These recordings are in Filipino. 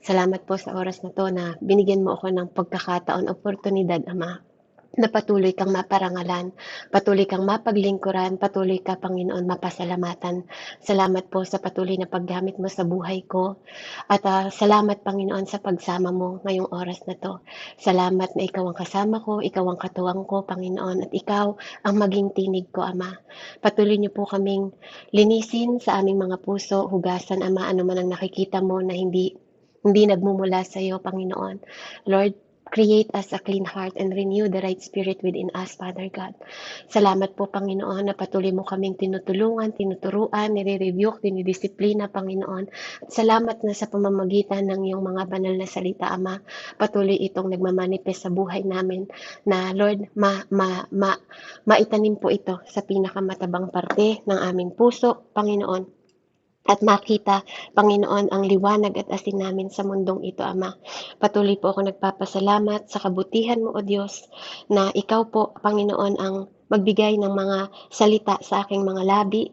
Salamat po sa oras na 'to na binigyan mo ako ng pagkakataon, oportunidad, Ama, na patuloy kang maparangalan, patuloy kang mapaglingkuran, patuloy ka, Panginoon, mapasalamatan. Salamat po sa patuloy na paggamit mo sa buhay ko at, salamat, Panginoon, sa pagsama mo ngayong oras na 'to. Salamat na ikaw ang kasama ko, ikaw ang katuwang ko, Panginoon, at ikaw ang maging tinig ko, Ama. Patuloy niyo po kaming linisin sa aming mga puso, hugasan, Ama, ano man ang nakikita mo na hindi nagmumula sa'yo, Panginoon. Lord, create us a clean heart and renew the right spirit within us, Father God. Salamat po, Panginoon, na patuloy mo kaming tinutulungan, tinuturuan, nire-rebuke, dinidisiplina, Panginoon. Salamat na sa pamamagitan ng iyong mga banal na salita, Ama, patuloy itong nagmamanifest sa buhay namin na, Lord, maitanim po ito sa pinakamatabang parte ng aming puso, Panginoon, at makita, Panginoon, ang liwanag at asin namin sa mundong ito, Ama. Patuloy po ako nagpapasalamat sa kabutihan mo, O Diyos, na ikaw po, Panginoon, ang magbigay ng mga salita sa aking mga labi.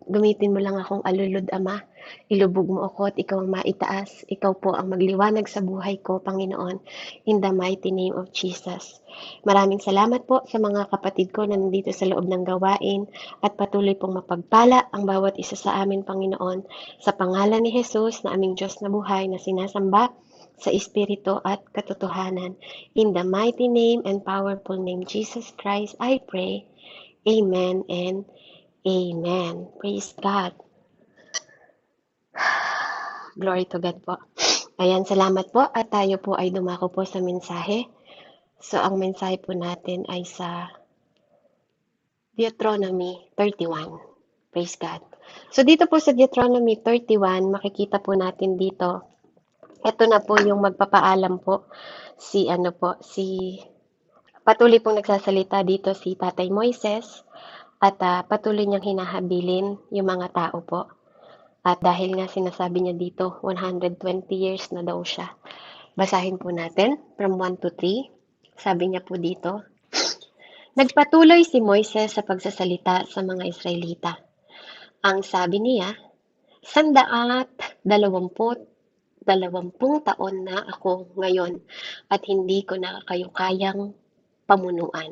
Gamitin mo lang akong alulod, Ama. Ilubog mo ako at ikaw ang maitaas. Ikaw po ang magliwanag sa buhay ko, Panginoon, in the mighty name of Jesus. Maraming salamat po sa mga kapatid ko na nandito sa loob ng gawain at patuloy pong mapagpala ang bawat isa sa amin, Panginoon, sa pangalan ni Jesus na aming Diyos na buhay na sinasamba sa Espiritu at katotohanan. In the mighty name and powerful name Jesus Christ, I pray. Amen and Amen. Praise God. Glory to God po. Ayan, salamat po at tayo po ay dumako po sa mensahe. So, ang mensahe po natin ay sa Deuteronomy 31. Praise God. So, dito po sa Deuteronomy 31, makikita po natin dito, ito na po yung magpapaalam po si patuloy pong nagsasalita dito si Tatay Moises at patuloy niyang hinahabilin yung mga tao po. At dahil nga sinasabi niya dito, 120 years na daw siya. Basahin po natin from 1 to 3. Sabi niya po dito, nagpatuloy si Moises sa pagsasalita sa mga Israelita. Ang sabi niya, 120 taon na ako ngayon at hindi ko na kayo kayang pamunuan.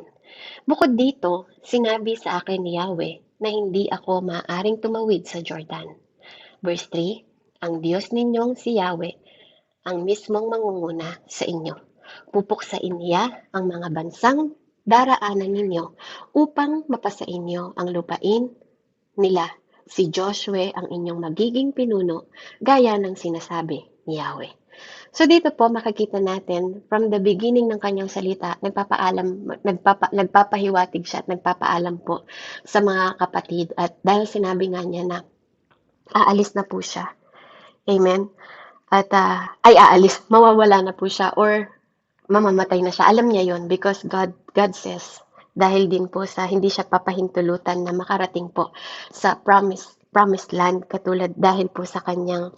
Bukod dito, sinabi sa akin ni Yahweh na hindi ako maaaring tumawid sa Jordan. Verse 3, ang Diyos ninyong si Yahweh ang mismong mangunguna sa inyo. Pupuksain niya ang mga bansang daraanan ninyo upang mapasa inyo ang lupain nila. Si Joshua ang inyong magiging pinuno gaya ng sinasabi ni Yahweh. So dito po makikita natin from the beginning ng kanyang salita, nagpapahiwatig siya at nagpapaalam po sa mga kapatid at dahil sinabi nga niya na aalis na po siya. Amen. At mawawala na po siya or mamamatay na siya. Alam niya yon because God says, dahil din po sa hindi siya papahintulutan na makarating po sa promised land katulad dahil po sa kanyang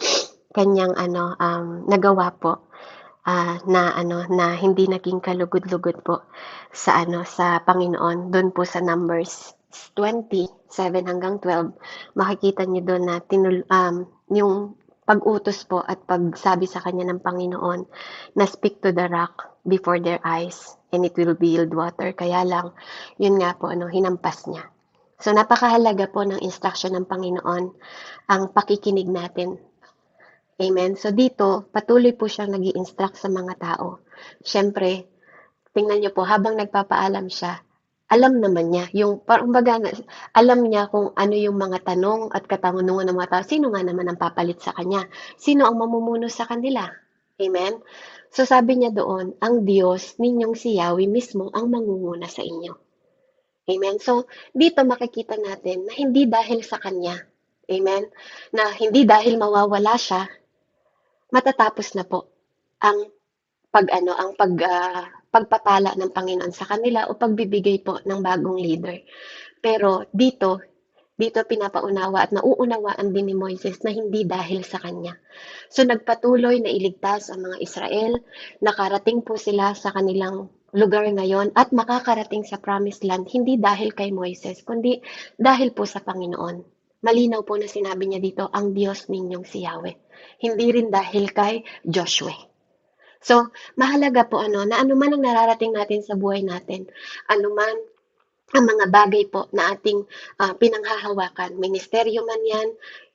nagawa po na hindi naging kalugod-lugod po sa Panginoon doon po sa Numbers 27 hanggang 12 makikita niyo doon na yung pag-utos po at pagsabi sa kanya ng Panginoon na speak to the rock before their eyes and it will yield water. Kaya lang, yun nga po, hinampas niya. So, napakahalaga po ng instruction ng Panginoon ang pakikinig natin. Amen. So, dito, patuloy po siyang nag-i-instruct sa mga tao. Siyempre, tingnan niyo po, habang nagpapaalam siya, alam naman niya, alam niya kung ano yung mga tanong at katanungan ng mga tao. Sino nga naman ang papalit sa kanya? Sino ang mamumuno sa kanila? Amen? So sabi niya doon, ang Diyos ninyong si Yahweh mismo ang mangunguna sa inyo. Amen? So dito makikita natin na hindi dahil sa kanya, amen? Na hindi dahil mawawala siya, matatapos na po ang pagpapala ng Panginoon sa kanila o pagbibigay po ng bagong leader. Pero dito pinapaunawa at nauunawaan din ni Moises na hindi dahil sa kanya. So nagpatuloy na iligtas ang mga Israel, nakarating po sila sa kanilang lugar ngayon at makakarating sa promised land hindi dahil kay Moises kundi dahil po sa Panginoon. Malinaw po na sinabi niya dito, ang Diyos ninyong si Yahweh. Hindi rin dahil kay Joshua. So, mahalaga po na anuman ang nararating natin sa buhay natin, anuman ang mga bagay po na ating pinanghahawakan, ministeryo man yan,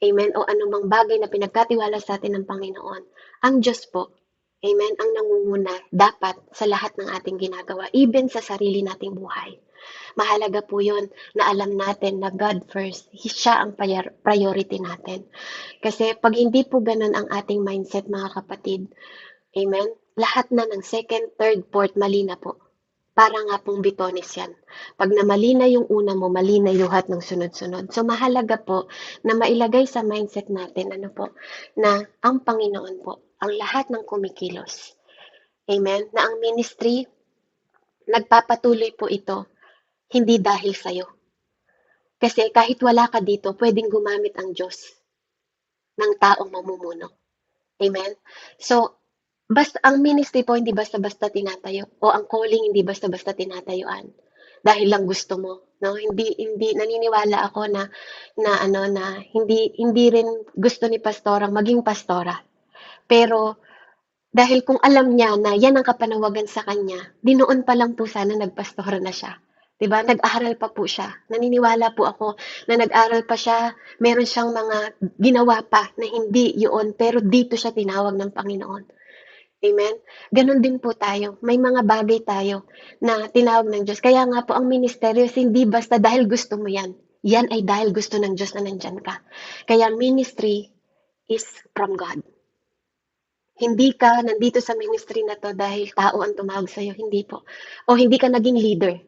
amen, o anumang bagay na pinagkatiwala sa atin ng Panginoon, ang Diyos po, amen, ang nangunguna dapat sa lahat ng ating ginagawa, even sa sarili nating buhay. Mahalaga po yun na alam natin na God first, siya ang priority natin. Kasi pag hindi po ganun ang ating mindset, mga kapatid, amen, lahat na ng second, third, fourth, mali na po. Para nga pong bitones yan. Pag namali na yung una mo, mali na yung lahat ng sunod-sunod. So, mahalaga po na mailagay sa mindset natin, na ang Panginoon po, ang lahat ng kumikilos. Amen? Na ang ministry, nagpapatuloy po ito, hindi dahil sa'yo. Kasi kahit wala ka dito, pwedeng gumamit ang Diyos ng taong mamumuno. Amen? So, basta ang ministry po hindi basta-basta tinatayo o ang calling hindi basta-basta tinatayuan dahil lang gusto mo, no? Hindi naniniwala ako na hindi rin gusto ni pastorang maging pastora. Pero dahil kung alam niya na yan ang kapanawagan sa kanya, di noon pa lang po sana nagpastora na siya. 'Di ba? Nag-aral pa po siya. Naniniwala po ako na nag-aral pa siya, meron siyang mga ginawa pa na hindi yun, pero dito siya tinawag ng Panginoon. Amen? Ganon din po tayo. May mga bagay tayo na tinawag ng Diyos. Kaya nga po ang ministeryo hindi basta dahil gusto mo yan. Yan ay dahil gusto ng Diyos na nandyan ka. Kaya ministry is from God. Hindi ka nandito sa ministry na to dahil tao ang tumawag sa'yo. Hindi po. O hindi ka naging leader.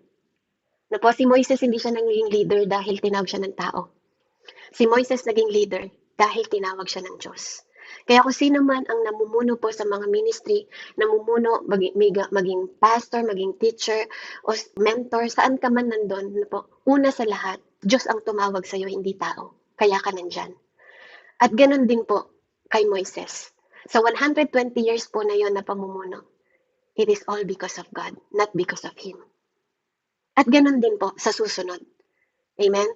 Na po, si Moises hindi siya naging leader dahil tinawag siya ng tao. Si Moises naging leader dahil tinawag siya ng Diyos. Kaya kung sino man ang namumuno po sa mga ministry, namumuno, maging pastor, maging teacher, o mentor, saan ka man nandun, una sa lahat, Diyos ang tumawag sa iyo, hindi tao. Kaya ka nandyan. At ganun din po kay Moises. Sa 120 years po na yon na pamumuno, it is all because of God, not because of him. At ganun din po sa susunod. Amen?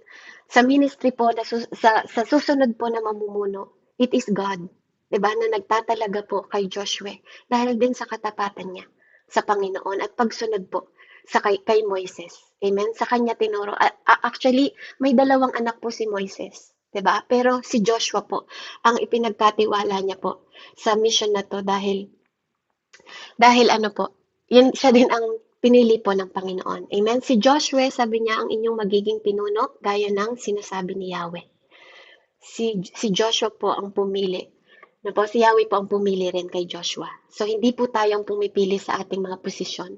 Sa ministry po, sa susunod po na mamumuno, it is God, diba, na nagtatalaga po kay Joshua dahil din sa katapatan niya sa Panginoon at pagsunod po kay Moises. Amen? Sa kanya tinuro. Actually, may dalawang anak po si Moises. Diba? Pero si Joshua po, ang ipinagkatiwala niya po sa mission na to dahil yun siya din ang pinili po ng Panginoon. Amen? Si Joshua, sabi niya, ang inyong magiging pinuno, gaya ng sinasabi ni Yahweh. Si Joshua po ang pumili. Si Yahweh po ang pumili rin kay Joshua. So, hindi po tayo ang pumipili sa ating mga posisyon.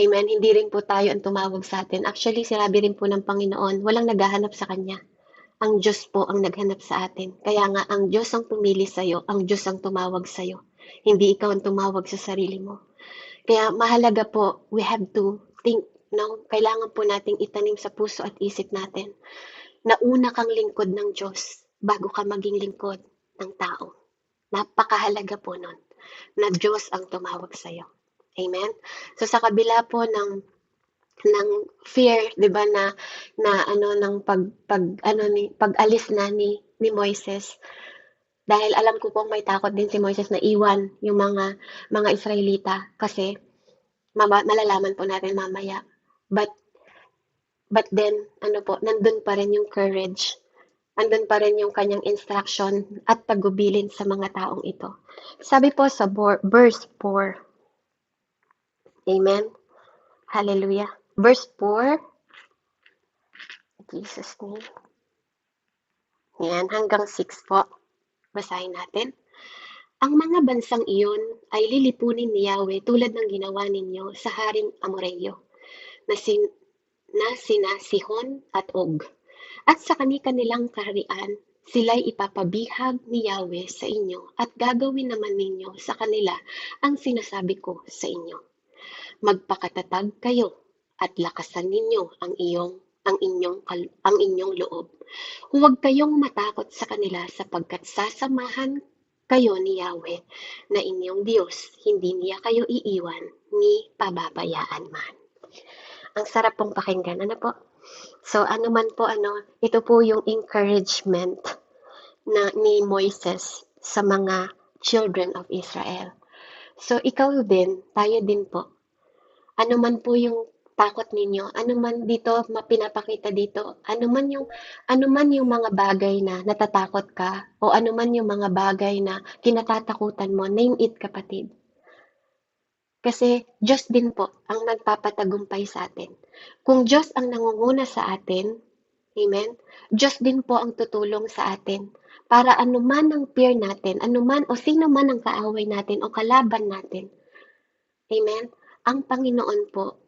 Amen? Hindi rin po tayo ang tumawag sa atin. Actually, sinabi rin po ng Panginoon, walang naghahanap sa Kanya. Ang Diyos po ang naghanap sa atin. Kaya nga, ang Diyos ang pumili sa'yo, ang Diyos ang tumawag sa'yo. Hindi ikaw ang tumawag sa sarili mo. Kaya mahalaga po, we have to think, kailangan po nating itanim sa puso at isip natin na una kang lingkod ng Diyos bago ka maging lingkod ng tao. Napakahalaga po nun na Diyos ang tumawag sa iyo. Amen? So sa kabila po ng fear, 'di ba, ng pag-alis na ni Moises, dahil alam ko pong may takot din si Moises na iwan yung mga Israelita kasi malalaman po natin mamaya. But then, nandun pa rin yung courage. Andun pa rin yung kanyang instruction at tagubilin sa mga taong ito. Sabi po sa verse 4. Amen? Hallelujah. Verse 4. Jesus name. Yan, hanggang 6 po. Basahin natin. Ang mga bansang iyon ay lilipunin ni Yahweh tulad ng ginawa ninyo sa Haring Amoreyo na sina Sihon at Og. At sa kani-kanilang kaharian, sila'y ipapabihag ni Yahweh sa inyo at gagawin naman ninyo sa kanila ang sinasabi ko sa inyo. Magpakatatag kayo at lakasan ninyo ang inyong loob. Huwag kayong matakot sa kanila sapagkat sasamahan kayo ni Yahweh na inyong Diyos. Hindi niya kayo iiwan ni pababayaan man. Ang sarap pong pakinggan. So ano man po ito po yung encouragement na ni Moises sa mga children of Israel. So ikaw din, tayo din po. Ano man po yung takot ninyo, ano man dito pinapakita dito, ano man yung mga bagay na natatakot ka o ano man yung mga bagay na kinatatakutan mo, name it kapatid. Kasi Diyos din po ang nagpapatagumpay sa atin. Kung Diyos ang nangunguna sa atin, amen, Diyos din po ang tutulong sa atin para anuman ang fear natin, anuman o sino man ang kaaway natin o kalaban natin, amen, ang Panginoon po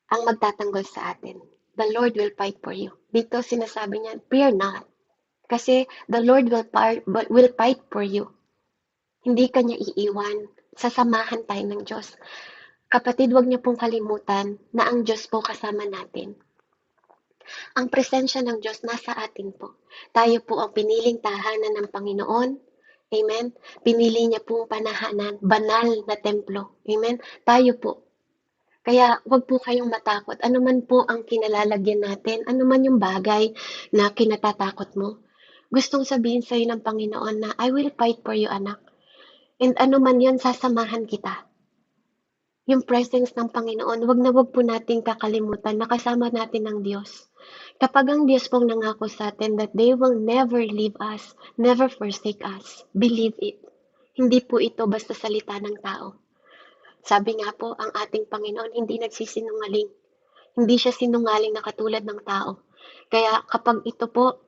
ang magtatanggol sa atin. The Lord will fight for you. Dito sinasabi niya, fear not. Kasi the Lord will fight for you. Hindi ka niya iiwan. Sasamahan tayo ng Diyos. Kapatid, huwag niyo pong kalimutan na ang Diyos po kasama natin. Ang presensya ng Diyos nasa atin po. Tayo po ang piniling tahanan ng Panginoon. Amen? Pinili niya pong panahanan, banal na templo. Amen? Tayo po. Kaya wag po kayong matakot. Ano man po ang kinalalagyan natin, ano man yung bagay na kinatatakot mo. Gustong sabihin sa'yo ng Panginoon na, I will fight for you, anak. And ano man yun, sasamahan kita. Yung presence ng Panginoon, wag na wag po nating kakalimutan na kasama natin ang Diyos. Kapag ang Diyos pong nangako sa atin that they will never leave us, never forsake us, believe it. Hindi po ito basta salita ng tao. Sabi nga po, ang ating Panginoon hindi nagsisinungaling. Hindi siya sinungaling na katulad ng tao. Kaya kapag ito po,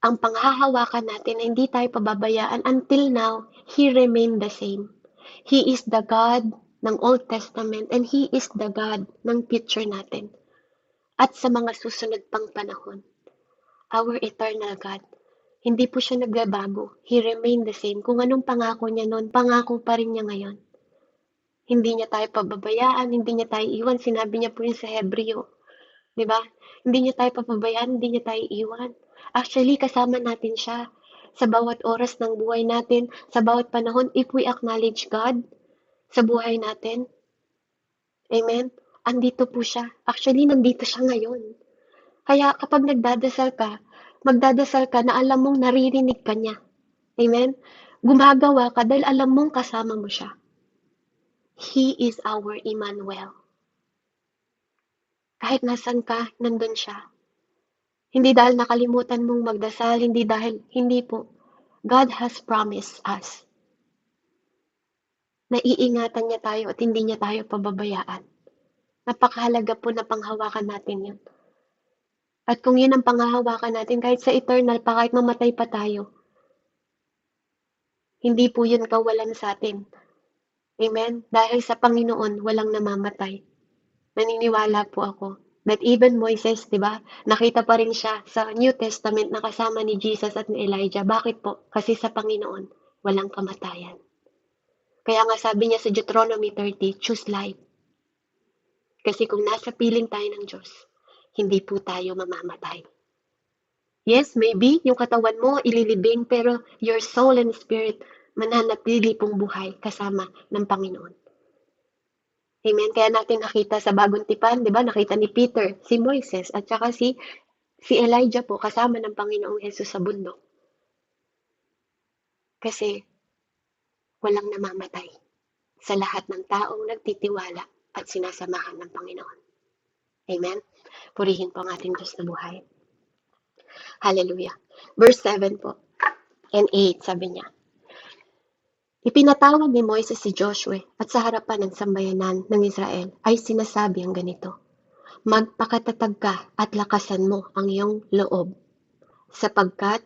ang panghahawakan natin na hindi tayo pababayaan, until now, He remained the same. He is the God ng Old Testament and He is the God ng future natin. At sa mga susunod pang panahon, our eternal God, hindi po siya nagbabago. He remained the same. Kung anong pangako niya noon, pangako pa rin niya ngayon. Hindi niya tayo pababayaan, hindi niya tayo iwan. Sinabi niya po yun sa Hebreo. Diba? Hindi niya tayo papabayaan, hindi niya tayo iwan. Actually, kasama natin siya sa bawat oras ng buhay natin, sa bawat panahon, if we acknowledge God sa buhay natin. Amen? Andito po siya. Actually, nandito siya ngayon. Kaya kapag magdadasal ka na alam mong naririnig ka niya. Amen? Gumagawa ka dahil alam mong kasama mo siya. He is our Emmanuel. Kahit nasan ka, nandun siya. Hindi dahil nakalimutan mong magdasal, hindi po. God has promised us na iingatan niya tayo at hindi niya tayo pababayaan. Napakahalaga po na panghawakan natin yun. At kung yun ang panghahawakan natin, kahit sa eternal pa, kahit mamatay pa tayo, hindi po yun kawalan sa atin. Amen? Dahil sa Panginoon, walang namamatay. Naniniwala po ako that even Moises, di ba, nakita pa rin siya sa New Testament na kasama ni Jesus at ni Elijah. Bakit po? Kasi sa Panginoon, walang kamatayan. Kaya nga sabi niya sa Deuteronomy 30, choose life. Kasi kung nasa piling tayo ng Diyos, hindi po tayo mamamatay. Yes, maybe yung katawan mo ililibing, pero your soul and spirit mananatili pong buhay kasama ng Panginoon. Amen. Kaya natin nakita sa Bagong Tipan, 'di ba? Nakita ni Peter si Moises at saka si Elijah po kasama ng Panginoong Hesus sa bundok. Kasi walang namamatay sa lahat ng taong nagtitiwala at sinasamahan ng Panginoon. Amen. Purihin po ang ating Diyos na buhay. Hallelujah. Verse 7 po and 8, sabi niya, ipinatawag ni Moises si Joshua at sa harapan ng sambayanan ng Israel ay sinasabi ang ganito, magpakatatag ka at lakasan mo ang iyong loob, sapagkat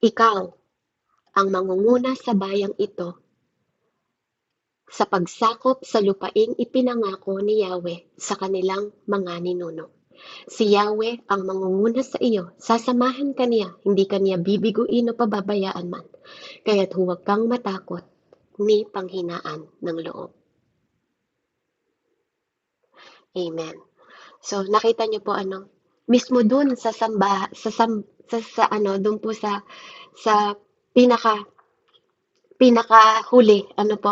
ikaw ang mangunguna sa bayang ito sa pagsakop sa lupaing ipinangako ni Yahweh sa kanilang mga ninuno. Si Yahweh ang mangunguna sa iyo, sasamahan ka niya, hindi ka niya bibiguin o pababayaan man. Kaya't huwag kang matakot ni panghinaan ng loob. Amen. So nakita niyo po mismo doon sa doon po sa pinaka huli, po,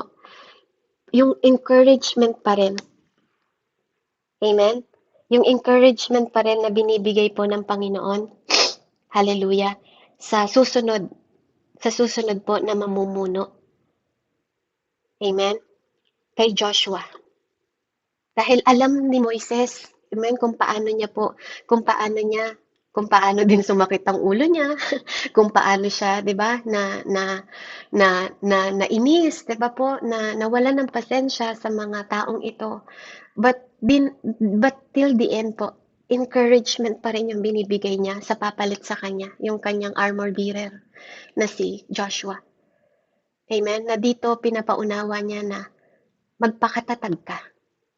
yung encouragement pa rin. Amen? Yung encouragement pa rin na binibigay po ng Panginoon, hallelujah, sa susunod, sa susunod po na mamumuno. Amen? Kay Joshua. Dahil alam ni Moises, amen, kung paano din sumakit ang ulo niya, kung paano siya, 'di ba, nainis, 'di ba po, na nawalan ng pasensya sa mga taong ito. But till the end po, encouragement pa rin yung binibigay niya sa papalit sa kanya, yung kanyang armor bearer na si Joshua. Amen? Na dito pinapaunawa niya na magpakatatag ka.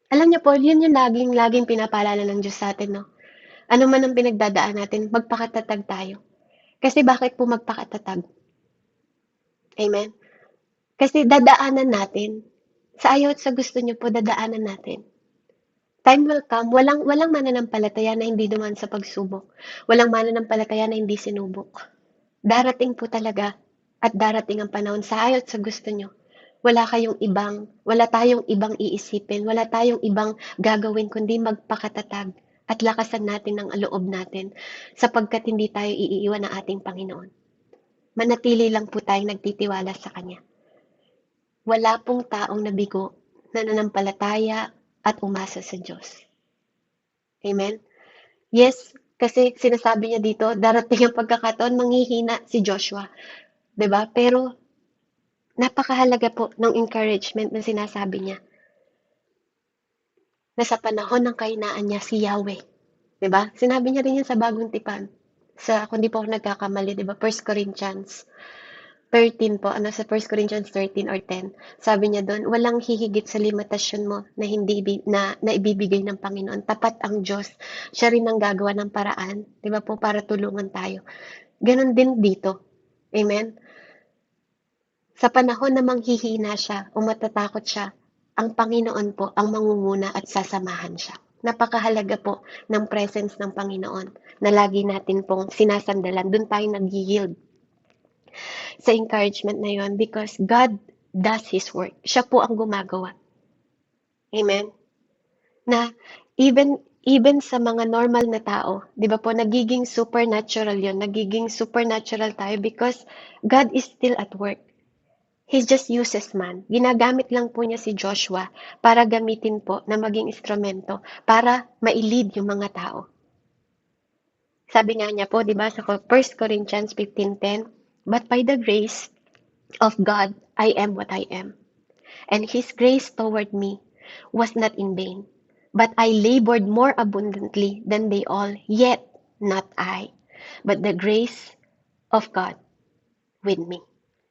Alam niyo po, yun yung laging pinapaalala ng Diyos sa atin, no? Ano man ang pinagdadaan natin, magpakatatag tayo. Kasi bakit po magpakatatag? Amen? Kasi dadaanan natin. Sa ayaw at sa gusto niyo po, dadaanan natin. Time will come, walang mananampalataya na hindi dumaan sa pagsubok. Walang mananampalataya na hindi sinubok. Darating po talaga at darating ang panahon sa ayaw at sa gusto niyo. Wala tayong ibang iisipin, wala tayong ibang gagawin kundi magpakatatag at lakasan natin ang loob natin sapagkat hindi tayo iiwan ng ating Panginoon. Manatili lang po tayong nagtitiwala sa Kanya. Wala pong taong nabigo, nananampalataya at umasa sa Diyos. Amen? Yes, kasi sinasabi niya dito, darating ang pagkakataon, manghihina si Joshua. 'Di ba? Pero napakahalaga po ng encouragement na sinasabi niya na sa panahon ng kahinaan niya si Yahweh. 'Di ba? Sinabi niya rin yan sa Bagong Tipan. Kung di po ako nagkakamali, 'di ba? 1 Corinthians 13 po, sa 1 Corinthians 13 or 10. Sabi niya doon, walang hihigit sa limitasyon mo na hindi na ibibigay ng Panginoon. Tapat ang Diyos. Siya rin ang gagawa ng paraan, 'di ba po, para tulungan tayo. Ganon din dito. Amen. Sa panahon na manghihina siya o matatakot siya, ang Panginoon po ang mangunguna at sasamahan siya. Napakahalaga po ng presence ng Panginoon na lagi natin pong sinasandalan. Doon tayo nag-yield sa encouragement na yon because God does His work. Siya po ang gumagawa. Amen? Na even sa mga normal na tao, 'di ba po, nagiging supernatural yon, nagiging supernatural tayo because God is still at work. He just uses man. Ginagamit lang po niya si Joshua para gamitin po na maging instrumento para ma-lead yung mga tao. Sabi nga niya po, di ba, sa 1 Corinthians 15:10, but by the grace of God, I am what I am. And His grace toward me was not in vain. But I labored more abundantly than they all, yet not I, but the grace of God with me.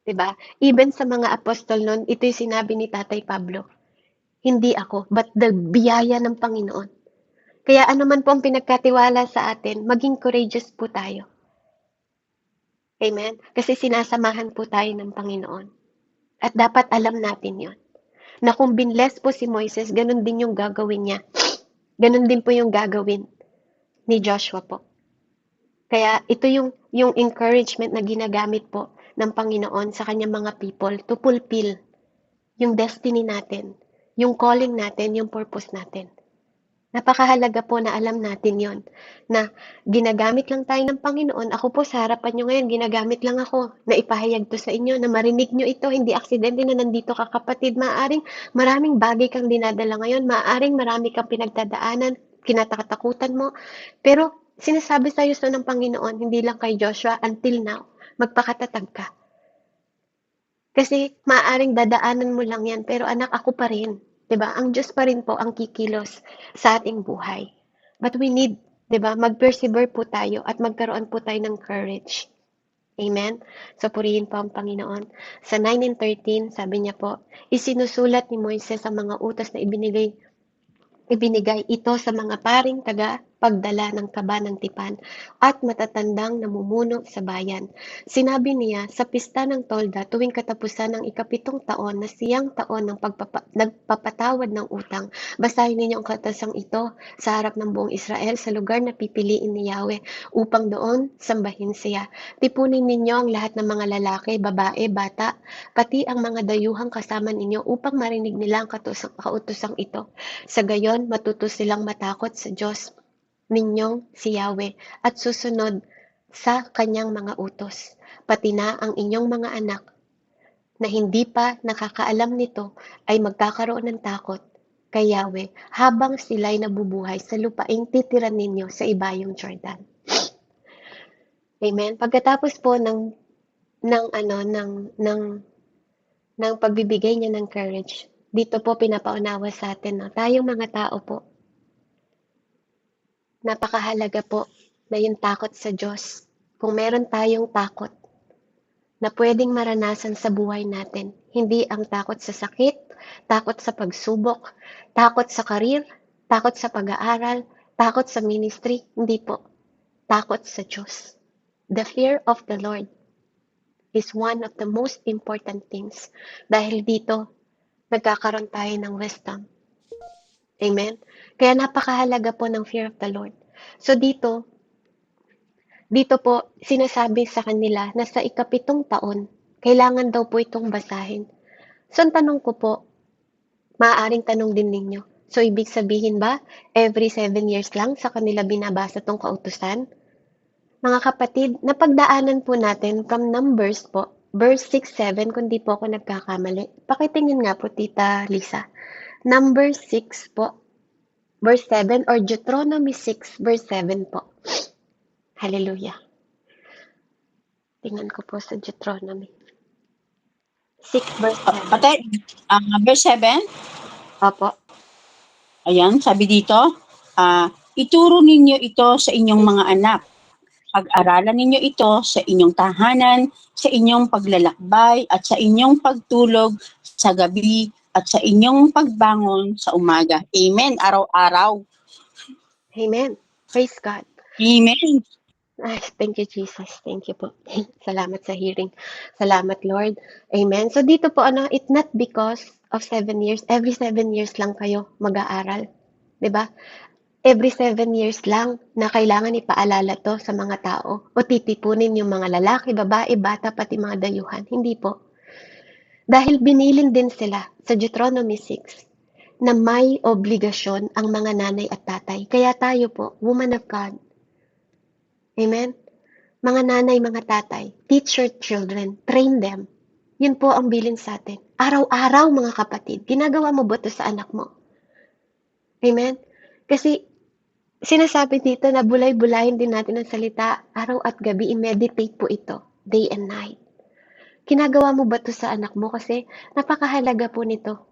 Diba? Even sa mga apostol nun, ito yung sinabi ni Tatay Pablo. Hindi ako, but the biyaya ng Panginoon. Kaya ano man po ang pinagkatiwala sa atin, maging courageous po tayo. Amen? Kasi sinasamahan po tayo ng Panginoon. At dapat alam natin yon na kung binless po si Moises, ganun din yung gagawin niya. Ganun din po yung gagawin ni Joshua po. Kaya ito yung encouragement na ginagamit po ng Panginoon sa kanyang mga people to fulfill yung destiny natin, yung calling natin, yung purpose natin. Napakahalaga po na alam natin yon na ginagamit lang tayo ng Panginoon. Ako po sa harapan nyo ngayon, ginagamit lang ako na ipahayag to sa inyo, na marinig nyo ito, hindi aksidente na nandito ka kapatid. Maaring maraming bagay kang dinadala ngayon, maaring marami kang pinagdadaanan, kinatatakutan mo, pero sinasabi sa iyo ng Panginoon, hindi lang kay Joshua, until now, magpakatatag ka. Kasi maaaring dadaanan mo lang yan, pero anak, ako pa rin. 'Di ba? Ang Diyos pa rin po ang kikilos sa ating buhay. But we need, 'di ba, mag-persevere po tayo at magkaroon po tayo ng courage. Amen? So, purihin po ang Panginoon. Sa 9 and 13, sabi niya po, isinusulat ni Moises ang mga utos na ibinigay ito sa mga paring pagdala ng kaba ng tipan at matatandang namumuno sa bayan. Sinabi niya sa pista ng tolda tuwing katapusan ng ikapitong taon na siyang taon ng nagpapatawad ng utang. Basahin ninyo ang katasang ito sa harap ng buong Israel sa lugar na pipiliin ni Yahweh upang doon sambahin siya. Tipunin ninyo ang lahat ng mga lalaki, babae, bata, pati ang mga dayuhang kasama ninyo upang marinig nila ang kautosang ito. Sa gayon, matuto silang matakot sa Diyos ninyong si Yahweh at susunod sa kanyang mga utos, pati na ang inyong mga anak na hindi pa nakakaalam nito ay magkakaroon ng takot kay Yahweh habang sila'y nabubuhay sa lupaing titiran ninyo sa ibayong Jordan. Amen. Pagkatapos po ng pagbibigay niya ng courage, dito po pinapaunawa sa atin, no, tayong mga tao po, napakahalaga po na yung takot sa Diyos. Kung meron tayong takot na pwedeng maranasan sa buhay natin, hindi ang takot sa sakit, takot sa pagsubok, takot sa karir, takot sa pag-aaral, takot sa ministry, hindi po. Takot sa Diyos. The fear of the Lord is one of the most important things. Dahil dito, nagkakaroon tayo ng wisdom. Amen? Kaya napakahalaga po ng fear of the Lord. So dito po, sinasabi sa kanila na sa ikapitong taon, kailangan daw po itong basahin. So ang tanong ko po, maaaring tanong din ninyo, so ibig sabihin ba, every 7 years lang sa kanila binabasa tong kautusan? Mga kapatid, napagdaanan po natin from Numbers po, verse 6-7, kung di po ako nagkakamali. Pakitingin nga po, Tita Lisa. Number 6 po, verse 7, or Deuteronomy 6, verse 7 po. Hallelujah. Tingnan ko po sa Deuteronomy 6, verse 7. Ate, verse 7, Opo. ayan, sabi dito, ituro ninyo ito sa inyong mga anak. Pag-aralan ninyo ito sa inyong tahanan, sa inyong paglalakbay, at sa inyong pagtulog sa gabi, at sa inyong pagbangon sa umaga. Amen. Araw-araw. Amen. Praise God. Amen. Ay, thank you, Jesus. Thank you po. Salamat sa hearing. Salamat, Lord. Amen. So dito po, it's not because of 7 years. Every 7 years lang kayo mag-aaral. 'Di ba? Every 7 years lang na kailangan ipaalala to sa mga tao o titipunin yung mga lalaki, babae, bata, pati mga dayuhan. Hindi po. Dahil binilin din sila sa Deuteronomy 6 na may obligasyon ang mga nanay at tatay. Kaya tayo po, woman of God, amen? Mga nanay, mga tatay, teach your children, train them. Yun po ang bilin sa atin. Araw-araw, mga kapatid, ginagawa mo ba ito sa anak mo? Amen? Kasi sinasabi dito na bulay-bulayin din natin ang salita, araw at gabi, i-meditate po ito, day and night. Ginagawa mo ba ito sa anak mo? Kasi napakahalaga po nito.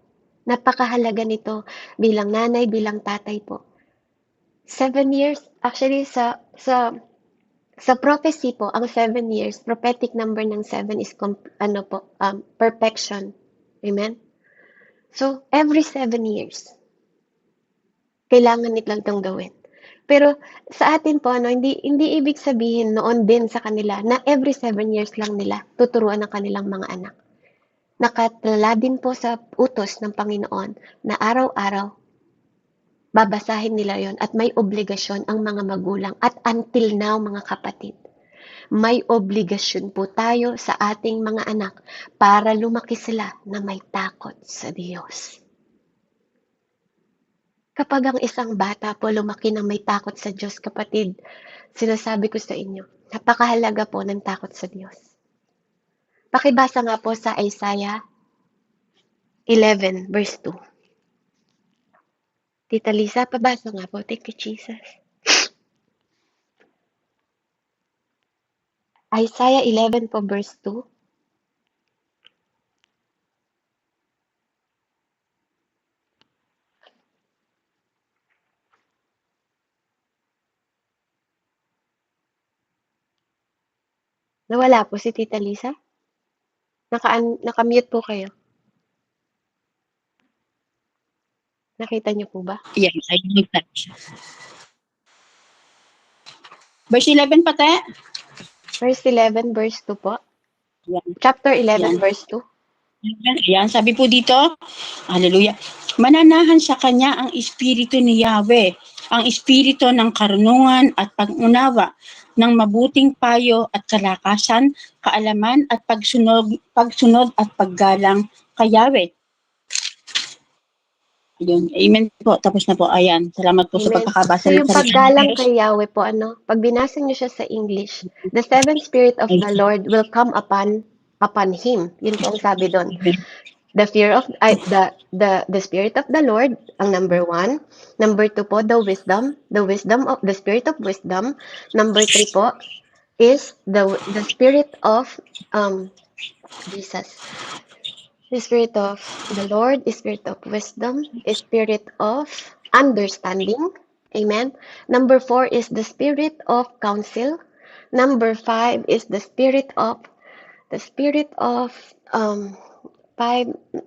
Napakahalaga nito bilang nanay, bilang tatay po. 7 years, actually sa prophecy po, ang 7 years, prophetic number ng 7 is perfection. Amen? So, every 7 years, kailangan nilang itong gawin. Pero sa atin po, hindi ibig sabihin noon din sa kanila na every 7 years lang nila tuturuan ang kanilang mga anak. Nakatala din po sa utos ng Panginoon na araw-araw babasahin nila yon at may obligasyon ang mga magulang. At until now, mga kapatid, may obligasyon po tayo sa ating mga anak para lumaki sila na may takot sa Diyos. Kapag ang isang bata po lumaki na may takot sa Diyos, kapatid, sinasabi ko sa inyo, napakahalaga po ng takot sa Diyos. Pakibasa nga po sa Isaiah 11, verse 2. Tita Lisa, pabasa nga po. Thank you, Jesus. Isaiah 11 po, verse 2. Nawala po si Tita Lisa? Naka-mute po kayo. Nakita niyo po ba? Ayan, I need that. Verse 11 pate? Verse 11, verse 2 po. Ayan. Chapter 11, Ayan. verse 2. Ayan, sabi po dito, hallelujah, mananahan sa kanya ang espiritu ni Yahweh, ang espiritu ng karunungan at pag-unawa, ng mabuting payo at kalakasan, kaalaman at pagsunod at paggalang kay Yahweh. Ayun. Amen po. Tapos na po. Ayan. Salamat po sa Amen. pagkakabasa So ng yung salita ng paggalang Diyos. kay Yahweh po, pag binasa niyo siya sa English, the seven spirit of Ay, the Lord will come upon him. Yun po ang sabi doon. amen. The fear of the spirit of the Lord ang number one. Number two po, the wisdom of the spirit of wisdom. Number three po is the spirit of Jesus. The spirit of the Lord, the spirit of wisdom, the spirit of understanding. Amen. Number four is the spirit of counsel. Number five is the spirit of five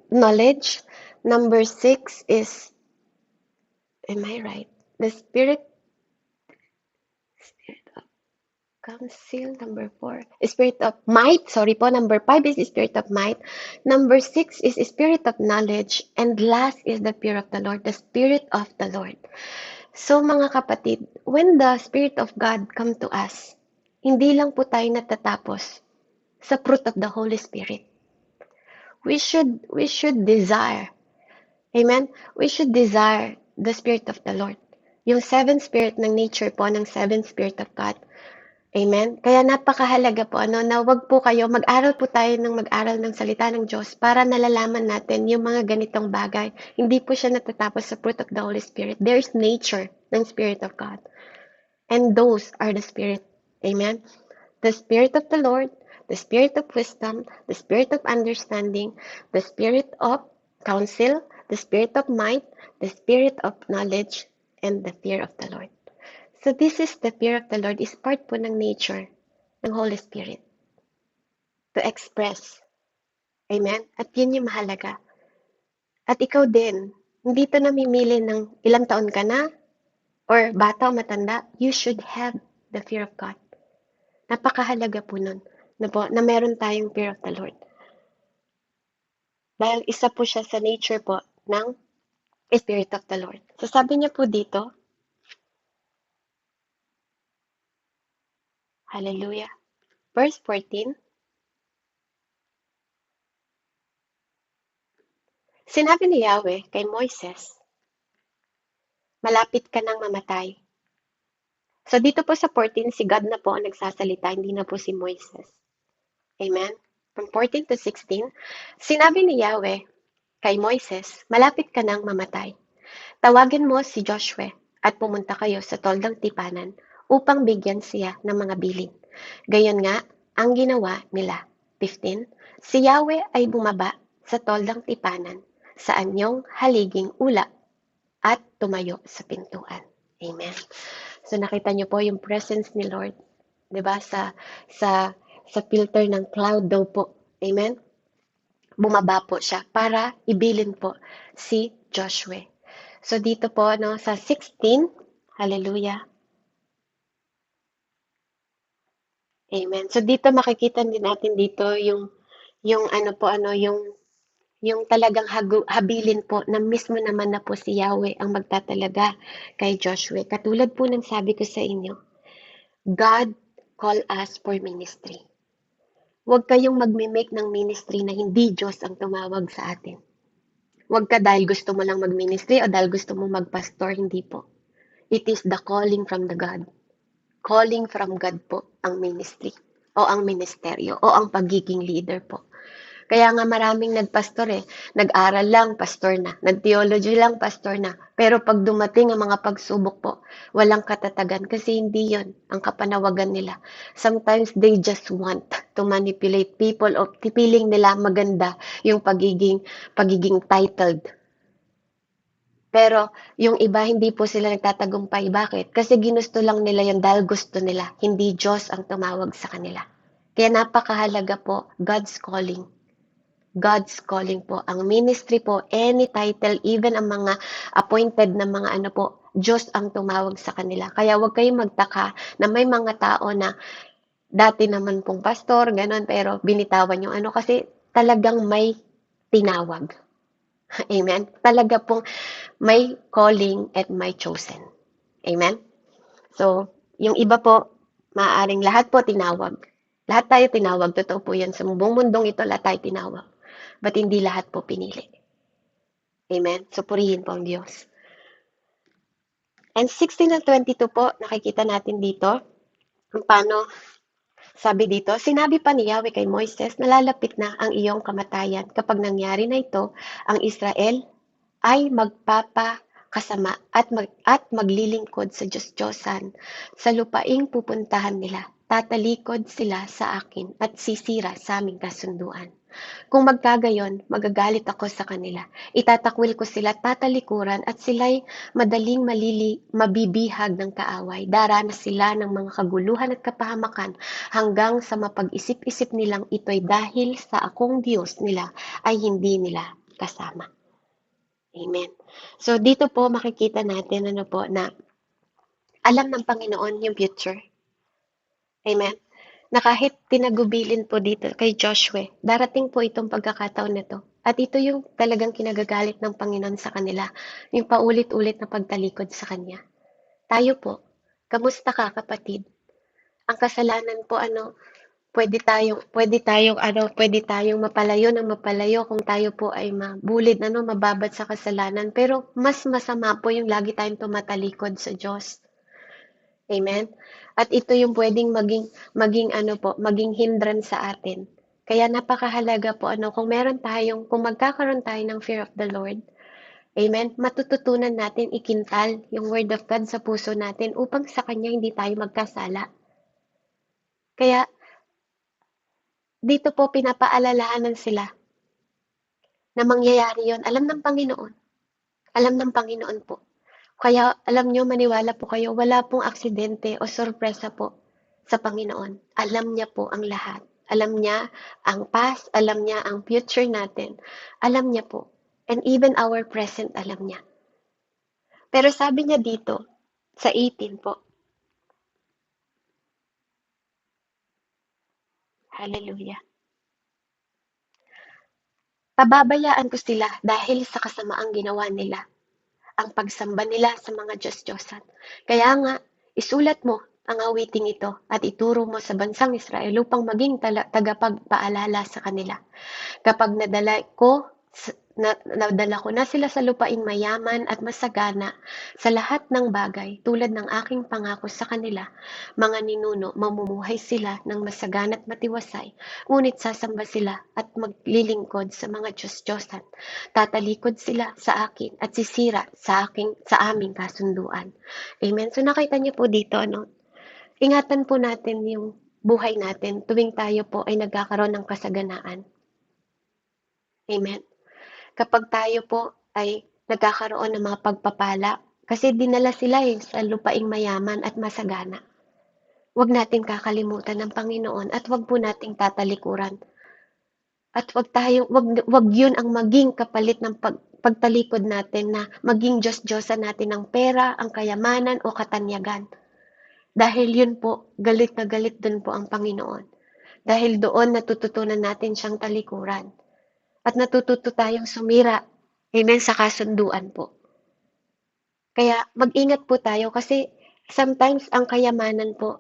knowledge. Number six is, am I right? The spirit of counsel. Number four, spirit of might. Sorry po. Number five is spirit of might. Number six is spirit of knowledge. And last is the fear of the Lord, the spirit of the Lord. So mga kapatid, when the Spirit of God come to us, hindi lang po tayo natatapos sa fruit of the Holy Spirit. We should desire. Amen? We should desire the Spirit of the Lord. Yung seven spirit ng nature po ng seven spirit of God. Amen? Kaya napakahalaga po na wag po kayo, mag-aral po tayo ng mag-aral ng salita ng Diyos para nalalaman natin yung mga ganitong bagay. Hindi po siya natatapos sa fruit of the Holy Spirit. There is nature ng Spirit of God. And those are the Spirit. Amen? The Spirit of the Lord, the Spirit of wisdom, the Spirit of understanding, the Spirit of counsel, the Spirit of might, the Spirit of knowledge, and the fear of the Lord. So this is the fear of the Lord is part po ng nature ng Holy Spirit to express. Amen? At yun yung mahalaga. At ikaw din, hindi to namimili ng ilang taon ka na or bata o matanda, you should have the fear of God. Napakahalaga po nun na meron tayong fear of the Lord. Dahil isa po siya sa nature po ng Spirit of the Lord. So sabi niya po dito, hallelujah. Verse 14, sinabi ni Yahweh kay Moises, malapit ka nang mamatay. So dito po sa 14, si God na po ang nagsasalita, hindi na po si Moises. Amen? From 14 to 16, sinabi ni Yahweh kay Moises, malapit ka nang mamatay. Tawagin mo si Joshua at pumunta kayo sa toldang tipanan upang bigyan siya ng mga bilin. Gayon nga, ang ginawa nila. 15. Si Yahweh ay bumaba sa toldang tipanan sa anyong haliging ula at tumayo sa pintuan. Amen. So nakita niyo po yung presence ni Lord, 'di ba? Sa filter ng cloud daw po. Amen. Bumaba po siya para ibilin po si Joshua. So dito po sa 16, hallelujah. Amen. So dito makikita din natin dito yung yung talagang habilin po na mismo naman na po si Yahweh ang magtatalaga kay Joshua. Katulad po ng sabi ko sa inyo, God call us for ministry. Huwag kayong magme-make ng ministry na hindi Diyos ang tumawag sa atin. Huwag ka dahil gusto mo lang mag-ministry o dahil gusto mo mag-pastor, hindi po. It is the calling from the God. Calling from God po ang ministry o ang ministeryo o ang pagiging leader po. Kaya nga maraming nagpastor nag-aral lang, pastor na. Nag-theology lang, pastor na. Pero pag dumating ang mga pagsubok po, walang katatagan kasi hindi yon ang kapanawagan nila. Sometimes they just want to manipulate people o pipiling nila maganda yung pagiging titled. Pero yung iba hindi po sila nagtatagumpay. Bakit? Kasi ginusto lang nila yun dahil gusto nila. Hindi Diyos ang tumawag sa kanila. Kaya napakahalaga po, God's calling. God's calling po. Ang ministry po, any title, even ang mga appointed na mga Diyos ang tumawag sa kanila. Kaya huwag kayong magtaka na may mga tao na dati naman pong pastor, ganon, pero binitawan yung kasi talagang may tinawag. Amen? Talaga pong may calling at may chosen. Amen? So, yung iba po, maaaring lahat po tinawag. Lahat tayo tinawag. Totoo po yan. Sa buong mundong ito, lahat tayo tinawag. But hindi lahat po pinili. Amen? So, purihin po ang Diyos. And 16 and 22 po, nakikita natin dito, kung paano, sabi dito, sinabi pa ni Yahweh kay Moises, nalalapit na ang iyong kamatayan. Kapag nangyari na ito, ang Israel ay magpapakasama at maglilingkod sa Diyos-Diyosan sa lupaing pupuntahan nila. Tatalikod sila sa akin at sisira sa aming kasunduan. Kung magkagayon, magagalit ako sa kanila. Itatakwil ko sila tatalikuran at sila'y madaling mabibihag ng kaaway. Daranas sila ng mga kaguluhan at kapahamakan hanggang sa mapag-isip-isip nilang ito'y dahil sa akong Diyos nila ay hindi nila kasama. Amen. So dito po makikita natin na alam ng Panginoon yung future. Amen. Na kahit tinagubilin po dito kay Joshua, darating po itong pagkakataon na to. At ito yung talagang kinagagalit ng Panginoon sa kanila, yung paulit-ulit na pagtalikod sa Kanya. Tayo po, kamusta ka kapatid? Ang kasalanan po pwede tayong mapalayo kung tayo po ay mababad sa kasalanan. Pero mas masama po yung lagi tayong tumatalikod sa Diyos. Amen? At ito yung pwedeng maging hindrance sa atin. Kaya napakahalaga po kung magkakaroon tayo ng fear of the Lord, amen, matututunan natin ikintal yung word of God sa puso natin upang sa Kanya hindi tayo magkasala. Kaya, dito po pinapaalalahanan sila na mangyayari yon. Alam ng Panginoon. Alam ng Panginoon po. Kaya alam nyo, maniwala po kayo, wala pong aksidente o sorpresa po sa Panginoon. Alam niya po ang lahat. Alam niya ang past, alam niya ang future natin. Alam niya po. And even our present, alam niya. Pero sabi niya dito, sa 18 po, hallelujah. Pababayaan ko sila dahil sa kasamaang ginawa nila, ang pagsamba nila sa mga Diyos-Diyosan. Kaya nga, isulat mo ang awiting ito at ituro mo sa bansang Israel upang maging tagapagpaalala sa kanila. Kapag nadala ko na sila sa lupaing mayaman at masagana sa lahat ng bagay, tulad ng aking pangako sa kanila, mga ninuno, mamumuhay sila ng masagana at matiwasay, ngunit sasamba sila at maglilingkod sa mga Diyos-Diyosan. Tatalikod sila sa akin at sisira sa aming kasunduan. Amen. So nakita niyo po dito, ingatan po natin yung buhay natin tuwing tayo po ay nagkakaroon ng kasaganaan. Amen. Kapag tayo po ay nagkakaroon ng mga pagpapala, kasi dinala sila sa lupaing mayaman at masagana. Huwag natin kakalimutan ng Panginoon at huwag po nating tatalikuran. At wag yun ang maging kapalit ng pagtalikod natin na maging Diyos-Diyosan natin ng pera, ang kayamanan o katanyagan. Dahil yun po, galit na galit dun po ang Panginoon. Dahil doon natututunan natin siyang talikuran. At natututo tayong sumira, amen, sa kasunduan po. Kaya mag-ingat po tayo kasi sometimes ang kayamanan po,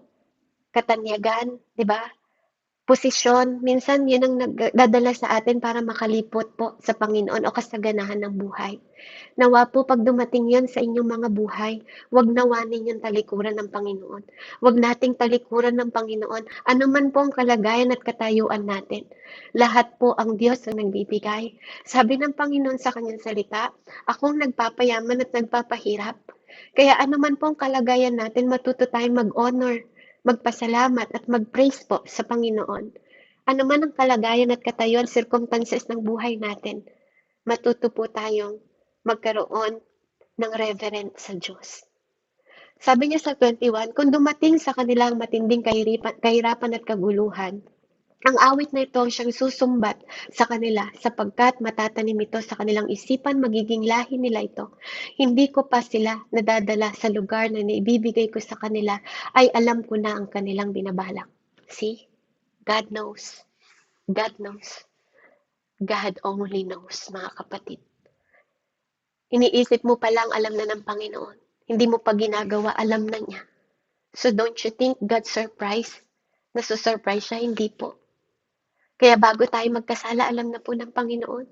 katanyagan, di ba? Posisyon, minsan yun ang nagdadala sa atin para makalipot po sa Panginoon o kasaganahan ng buhay. Nawa po pag dumating yon sa inyong mga buhay, wag nawa ninyong talikuran ng Panginoon. Wag nating talikuran ng Panginoon. Ano man po ang kalagayan at katayuan natin. Lahat po ang Diyos ang nagbibigay. Sabi ng Panginoon sa kanyang salita, akong nagpapayaman at nagpapahirap. Kaya ano man po ang kalagayan natin, matuto tayong mag-honor, magpasalamat at mag-praise po sa Panginoon. Ano man ang kalagayan at katayuan, circumstances ng buhay natin, matuto po tayong magkaroon ng reverence sa Diyos. Sabi niya sa 21, kung dumating sa kanilang matinding kahirapan at kaguluhan, ang awit na ito ang siyang susumbat sa kanila sapagkat matatanim ito sa kanilang isipan, magiging lahi nila ito. Hindi ko pa sila nadadala sa lugar na naibibigay ko sa kanila ay alam ko na ang kanilang binabalak. See? God knows. God knows. God only knows, mga kapatid. Iniisip mo pa lang, alam na ng Panginoon. Hindi mo pa ginagawa, alam na niya. So don't you think God surprised? Nasusurprise siya? Hindi po. Kaya bago tayo magkasala, alam na po ng Panginoon.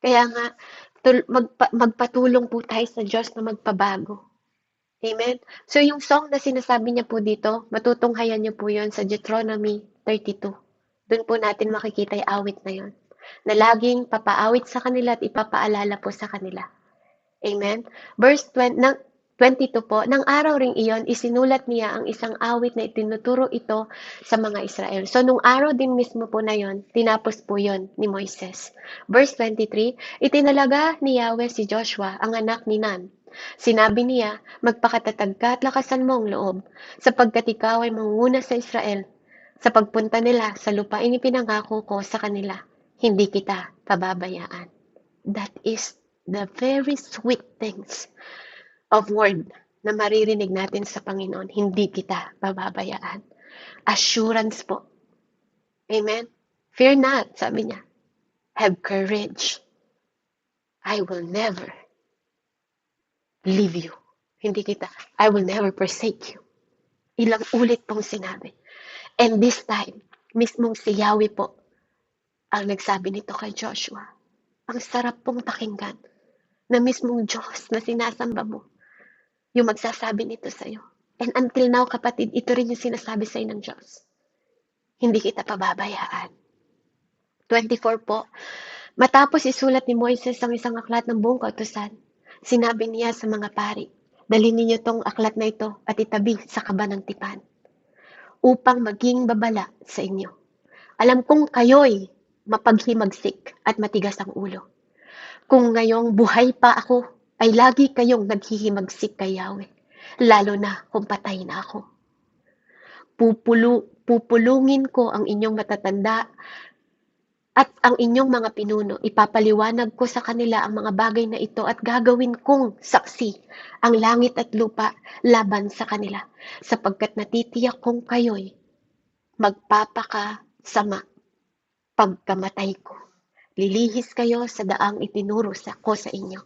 Kaya nga, magpatulong po tayo sa Diyos na magpabago. Amen? So yung song na sinasabi niya po dito, matutunghayan niyo po yun sa Deuteronomy 32. Doon po natin makikita yung awit na yun. Na laging papaawit sa kanila at ipapaalala po sa kanila. Amen? Verse 22 po, ng araw ring iyon, isinulat niya ang isang awit na itinuturo ito sa mga Israel. So, nung araw din mismo po na yon, tinapos po yon ni Moises. Verse 23, itinalaga ni Yahweh si Joshua, ang anak ni Nun. Sinabi niya, magpakatatag ka at lakasan mo ang loob, sapagkat ikaw ay mangunguna sa Israel. Sa pagpunta nila sa lupain ipinangako ko sa kanila, hindi kita pababayaan. That is the very sweet things of word na maririnig natin sa Panginoon. Hindi kita pababayaan. Assurance po. Amen? Fear not, sabi niya. Have courage. I will never leave you. Hindi kita. I will never forsake you. Ilang ulit pong sinabi. And this time, mismong si Yahweh po ang nagsabi nito kay Joshua. Ang sarap pong pakinggan na mismong Diyos na sinasamba mo yung magsasabi nito sa'yo. And until now, kapatid, ito rin yung sinasabi sa'yo ng Diyos. Hindi kita pababayaan. 24 po, matapos isulat ni Moises ang isang aklat ng buong kautusan, sinabi niya sa mga pari, dalhin ninyo tong aklat na ito at itabi sa kaba ng tipan upang maging babala sa inyo. Alam kong kayo'y mapaghimagsik at matigas ang ulo. Kung ngayong buhay pa ako, ay lagi kayong naghihimagsik kay Yahweh, lalo na kung patay na ako. Pupulungin ko ang inyong matatanda at ang inyong mga pinuno. Ipapaliwanag ko sa kanila ang mga bagay na ito at gagawin kong saksi ang langit at lupa laban sa kanila, sapagkat natitiyak kong kayo'y magpapakasama pagkamatay ko. Lilihis kayo sa daang itinuro ko sa inyo.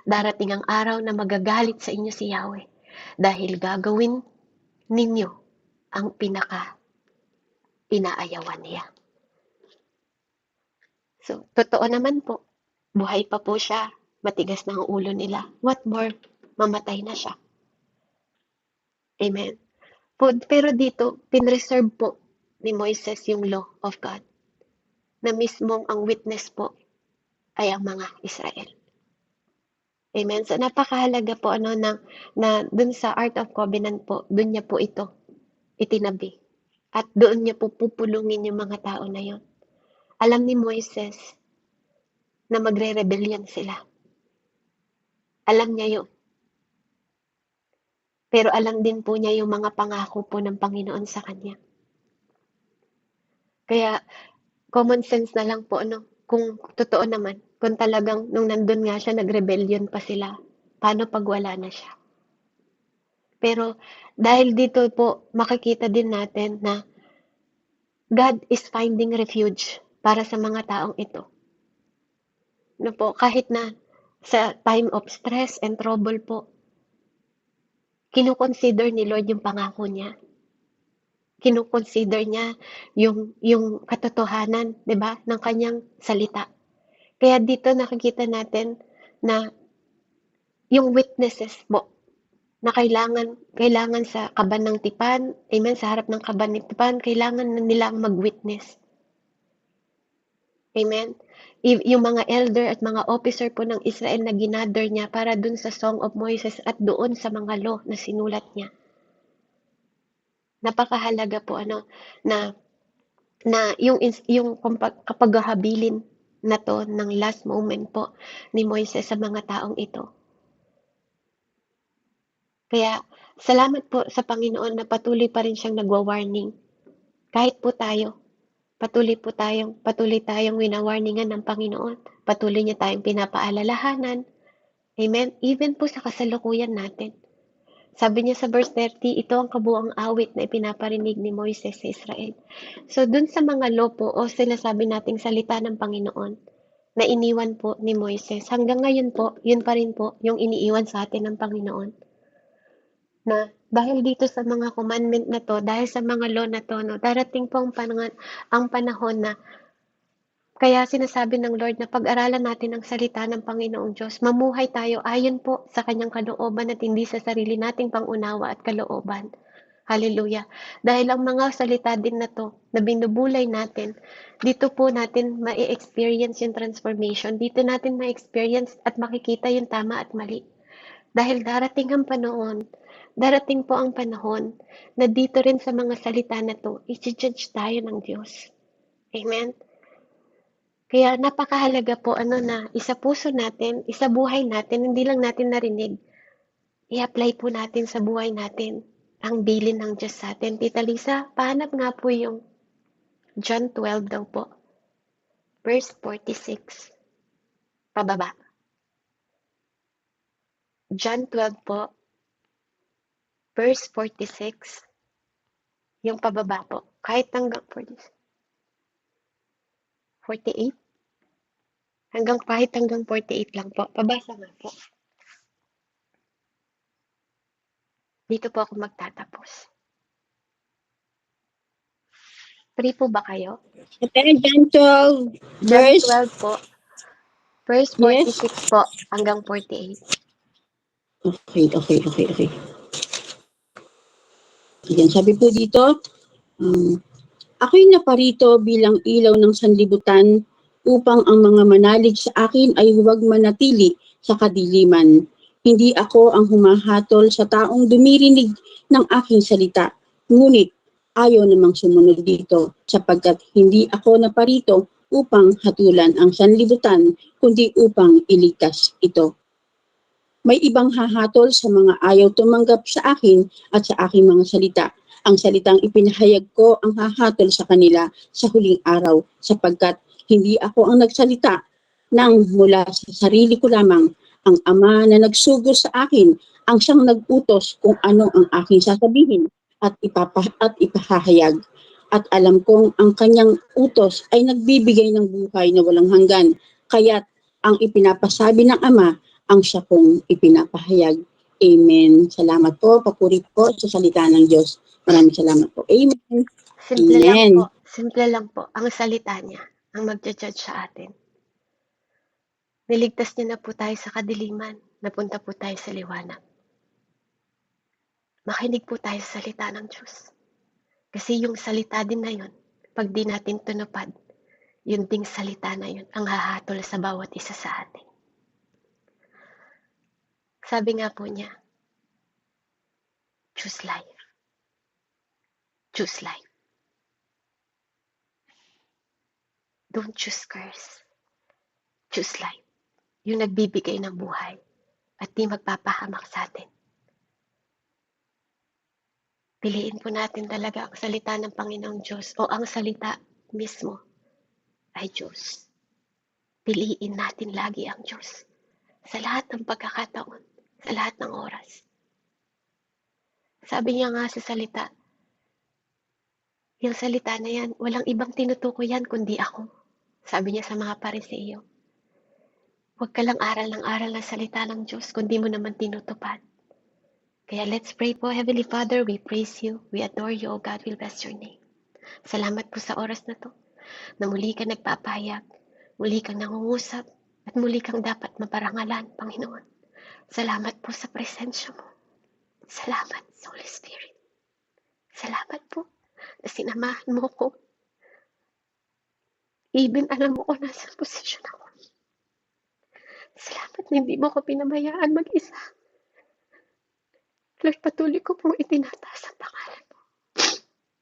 Darating ang araw na magagalit sa inyo si Yahweh dahil gagawin ninyo ang inaayawan niya. So, totoo naman po. Buhay pa po siya. Matigas na ang ulo nila. What more? Mamatay na siya. Amen. Pero dito, pinreserve po ni Moises yung law of God. Na mismong ang witness po ay ang mga Israel. Amen. So, napakahalaga po na dun sa Art of Covenant po, dun niya po ito itinabi. At doon niya po pupulungin yung mga tao na yon. Alam ni Moises na magre-rebellion sila. Alam niya yun. Pero alam din po niya yung mga pangako po ng Panginoon sa kanya. Kaya, common sense na lang po, kung totoo naman, kung talagang nung nandun nga siya, nag-rebellion pa sila, paano pag wala na siya? Pero, dahil dito po, makikita din natin na God is finding refuge para sa mga taong ito. Kahit na sa time of stress and trouble po, kinukonsider ni Lord yung pangako niya. Kinukonsider niya yung katotohanan, 'di ba, ng kanyang salita. Kaya dito nakikita natin na yung witnesses po na kailangan sa kaban ng tipan, amen, sa harap ng kaban ng tipan, kailangan na nilang mag-witness. Amen. Yung mga elder at mga officer po ng Israel na ginather niya para dun sa Song of Moses at doon sa mga law na sinulat niya. Napakahalaga po na yung kapag habilin na to ng last moment po ni Moises sa mga taong ito. Kaya salamat po sa Panginoon na patuloy pa rin siyang nagwa-warning. Kahit po tayo, patuloy tayong wina-warningan ng Panginoon. Patuloy niya tayong pinapaalalahanan. Amen? Even po sa kasalukuyan natin. Sabi niya sa verse 30, ito ang kabuang awit na ipinaparinig ni Moises sa Israel. So, dun sa mga law po, o sinasabi nating salita ng Panginoon, na iniwan po ni Moises, hanggang ngayon po, yun pa rin po, yung iniiwan sa atin ng Panginoon. Na dahil dito sa mga commandment na to, dahil sa mga law na to, darating po ang panahon na Kaya sinasabi ng Lord na pag-aralan natin ang salita ng Panginoong Diyos, mamuhay tayo ayon po sa kanyang kalooban at hindi sa sarili nating pangunawa at kalooban. Hallelujah. Dahil ang mga salita din na to, na binubulay natin, dito po natin ma-experience yung transformation. Dito natin ma-experience at makikita yung tama at mali. Dahil darating po ang panahon na dito rin sa mga salita na to, i-judge tayo ng Diyos. Amen? Kaya napakahalaga po na isa puso natin, isa buhay natin, hindi lang natin narinig. I-apply po natin sa buhay natin ang bilin ng Diyos sa atin. Tita Lisa, pahanap nga po yung John 12 daw po, verse 46. Pababa. John 12 po, verse 46. Yung pababa po. Kahit hanggang 48. Kahit hanggang 48 lang po. Pabasa nga po. Dito po ako magtatapos. Free po ba kayo? John 12, John verse 12 po. Verse 46 po hanggang 48. Okay. Ayan, sabi po dito, ako'y naparito bilang ilaw ng sanlibutan upang ang mga manalig sa akin ay huwag manatili sa kadiliman. Hindi ako ang humahatol sa taong dumirinig ng aking salita, ngunit ayaw namang sumunod dito sapagkat hindi ako naparito upang hatulan ang sanlibutan, kundi upang iligtas ito. May ibang hahatol sa mga ayaw tumanggap sa akin at sa aking mga salita. Ang salitang ipinahayag ko ang hahatol sa kanila sa huling araw sapagkat hindi ako ang nagsalita nang mula sa sarili ko lamang. Ang Ama na nagsugo sa akin ang siyang nag-utos kung ano ang aking sasabihin at ipahahayag. At alam kong ang kanyang utos ay nagbibigay ng buhay na walang hanggan. Kaya't ang ipinapasabi ng Ama ang siya kong ipinapahayag. Amen. Salamat po. Papuri po sa salita ng Diyos. Maraming salamat po. Amen. Simple lang Amen. po. Simple lang po. Ang salita niya ang mag-judge sa atin. Niligtas niya na po tayo sa kadiliman. Napunta po tayo sa liwanag. Makinig po tayo sa salita ng Diyos. Kasi yung salita din na yun, pag di natin tunupad, yung ding salita na yun ang hahatol sa bawat isa sa atin. Sabi nga po niya, choose life. Choose life. Don't choose curse. Choose life. Yung nagbibigay ng buhay at di magpapahamak sa atin. Piliin po natin talaga ang salita ng Panginoong Diyos o ang salita mismo ay Diyos. Piliin natin lagi ang Diyos sa lahat ng pagkakataon, sa lahat ng oras. Sabi niya nga sa salita, yung salita na yan, walang ibang tinutukoy yan kundi ako. Sabi niya sa mga Pariseo, huwag ka lang aral ng salita ng Diyos kundi mo naman tinutupad. Kaya let's pray po. Heavenly Father, we praise you, we adore you, O God, we bless your name. Salamat po sa oras na to, na muli ka nagpapahayag, muli kang nangungusap, at muli kang dapat maparangalan, Panginoon. Salamat po sa presensya mo. Salamat sa Holy Spirit. Salamat po na sinamahan mo ko. Even alam mo ko nasa posisyon ako. Salamat na hindi mo ko pinabayaan mag-isa. Lord, patuloy ko pong itinataas ang pangalan mo.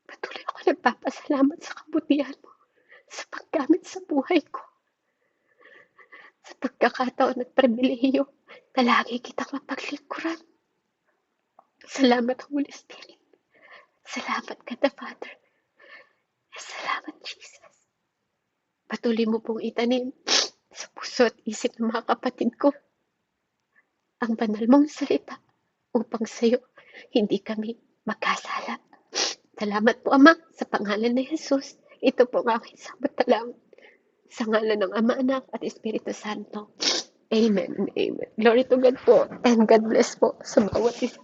Patuloy ako nagpapasalamat sa kabutihan mo, sa paggamit sa buhay ko, sa pagkakataon at pribilehiyo na lagi kitang mapaglingkuran. Salamat, Holy Spirit. Salamat, God the Father. Salamat, Jesus. Patuloy mo pong itanim sa puso at isip ng mga kapatid ko ang banal mong salita upang sa'yo hindi kami magkasala. Salamat po, Ama, sa pangalan ni Jesus. Ito po ang aking sabat-salamat sa ngalan ng Ama, Anak, at Espiritu Santo. Amen and amen. Glory to God po, and God bless po sa bawat isa.